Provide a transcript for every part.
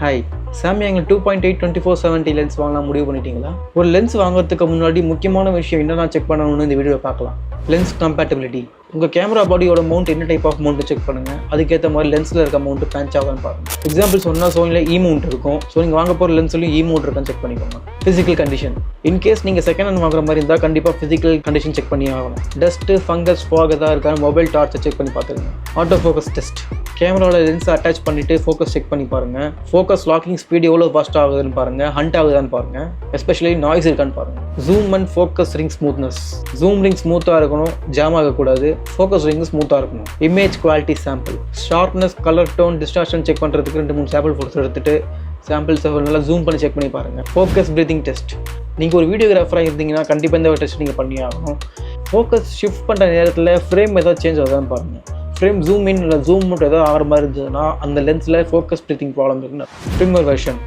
Hi, Samsung 2.8 2470 lens வாங்கலாம் முடிவு பண்ணிட்டீங்களா? ஒரு லென்ஸ் வாங்குறதுக்கு முன்னாடி முக்கியமான விஷயம் என்னென்ன செக் பண்ணணும்னு இந்த வீடியோவில் பார்க்கலாம். Lens compatibility. உங்கள் கேமரா பாடியோட மவுண்ட் என்ன டைப் ஆஃப் மவுண்ட் செக் பண்ணுங்கள். அதுக்கேற்ற மாதிரி லென்ஸில் இருக்க மவுண்ட் பேன்ச் ஆகுதுன்னு பாருங்கள். எக்ஸாம்பிள் சொன்னால் சோனியில் இ மவுண்ட் இருக்கும். ஸோ நீங்கள் வாங்க போகிற லென்ஸ்லையும் இ மவுண்ட் இருக்கான்னு செக் பண்ணிக்கோங்க. Physical condition. இன்கேஸ் நீங்கள் செகண்ட் ஹேண்ட் வாங்குற மாதிரி இருந்தால் கண்டிப்பாக ஃபிசிக்கல் கண்டிஷன் செக் பண்ணி ஆகணும். டஸ்ட்டு, ஃபங்கஸ், ஃபாக் எதாவது இருக்கான்னு மொபைல் டார்ச்சை செக் பண்ணி பார்த்துருங்க. Auto focus test. கேமராவோட லென்ஸை அட்டாச் பண்ணிவிட்டு ஃபோக்கஸ் செக் பண்ணி பாருங்கள். ஃபோக்கஸ் லாக்கிங் ஸ்பீட் எவ்வளோ ஃபாஸ்ட் ஆகுதுன்னு பாருங்கள். ஹண்ட் ஆகுதான்னு பாருங்கள். எஸ்பெஷலி நாய்ஸ் இருக்கான்னு பாருங்கள். Zoom and focus ring smoothness. Zoom ring ஸ்மூத்தாக இருக்கணும், ஜாம் ஆகக்கூடாது. ஃபோக்கஸ் ரிங் ஸ்மூத்தாக இருக்கணும். Image quality sample. Sharpness, colour tone, distortion check பண்ணுறதுக்கு 2-3 சாம்பிள் ஃபோட்டோஸ் எடுத்துகிட்டு சாம்பிள்ஸை நல்லா ஜூம் பண்ணி செக் பண்ணி பாருங்கள். Focus breathing test. நீங்கள் ஒரு வீடியோகிராஃபராக இருந்தீங்கன்னா கண்டிப்பாக இந்த ஒரு டெஸ்ட் நீங்கள் பண்ணி ஆகணும். ஃபோக்கஸ் ஷிஃப்ட் பண்ணுற நேரத்தில் ஃப்ரேம் ஏதாவது சேஞ்ச் ஆகுதான்னு பாருங்கள். ஃப்ரேம் ஜூம் இன் இல்லை ஜூம் அவுட் ஏதாவது ஆகிற மாதிரி இருந்ததுன்னா அந்த லென்ஸில் ஃபோக்கஸ் பிரீத்திங் ப்ராப்ளம் இருக்குன்னு. ஃபிர்ம்வேர் வெர்ஷன்.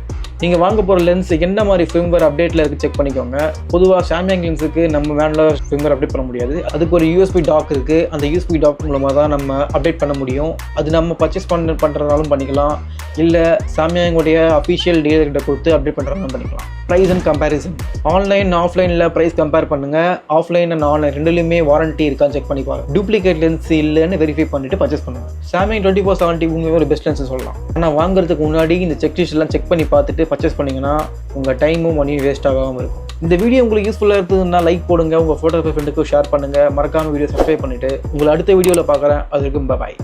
நீங்கள் வாங்க போகிற லென்ஸ் என்ன மாதிரி ஃபிர்ம்வேர் அப்டேட்டில் இருக்குது செக் பண்ணிக்கோங்க. பொதுவாக சாம்சங் லென்ஸுக்கு நம்ம வேனில் ஃபிர்ம்வேர் அப்டேட் பண்ண முடியாது. அதுக்கு ஒரு யூஎஸ்பி டாக் இருக்குது. அந்த யூஎஸ்பி டாக் மூலமாக தான் நம்ம அப்டேட் பண்ண முடியும். அது நம்ம பர்ச்சேஸ் பண்ணுறதாலும் பண்ணிக்கலாம், இல்லை சாம்சங்குடைய அஃபிஷியல் டீலர்கிட்ட கொடுத்து அப்டேட் பண்ணுறதாலும் பண்ணிக்கலாம். Price and comparison. ஆன்லைன் ஆஃப்லைனில் ப்ரைஸ் கம்பேர் பண்ணுங்கள். ஆஃப்லைன் அண்ட் ஆன்லைன் ரெண்டுலையுமே வாரண்ட்டி இருக்கான்னு செக் பண்ணி பாருங்கள். டூப்ளிகேட் லென்ஸ் இல்லைன்னு வெரிஃபை பண்ணிவிட்டு பர்ச்சேஸ் பண்ணுங்கள். சாம்சங் 2470 ஒரு பெஸ்ட் லென்ஸ் சொல்லலாம். ஆனால் வாங்குறதுக்கு முன்னாடி இந்த செக்லிஸ்ட்லாம் செக் பண்ணி பார்த்துட்டு பர்ச்சேஸ் பண்ணிங்கன்னா உங்கள் டைமும் மணியும் வேஸ்ட் ஆகாமல் இருக்கும். இந்த வீடியோ உங்களுக்கு யூஸ்ஃபுல்லாக இருந்ததுன்னா லைக் போடுங்க, உங்கள் ஃபோட்டோ ஃப்ரெண்டுக்கு ஷேர் பண்ணுங்கள். மறக்காம வீடியோ சப்ஸ்கிரைப் பண்ணிவிட்டு உங்களை அடுத்த வீடியோவில் பார்க்குறேன். அது வரைக்கும் பாய்.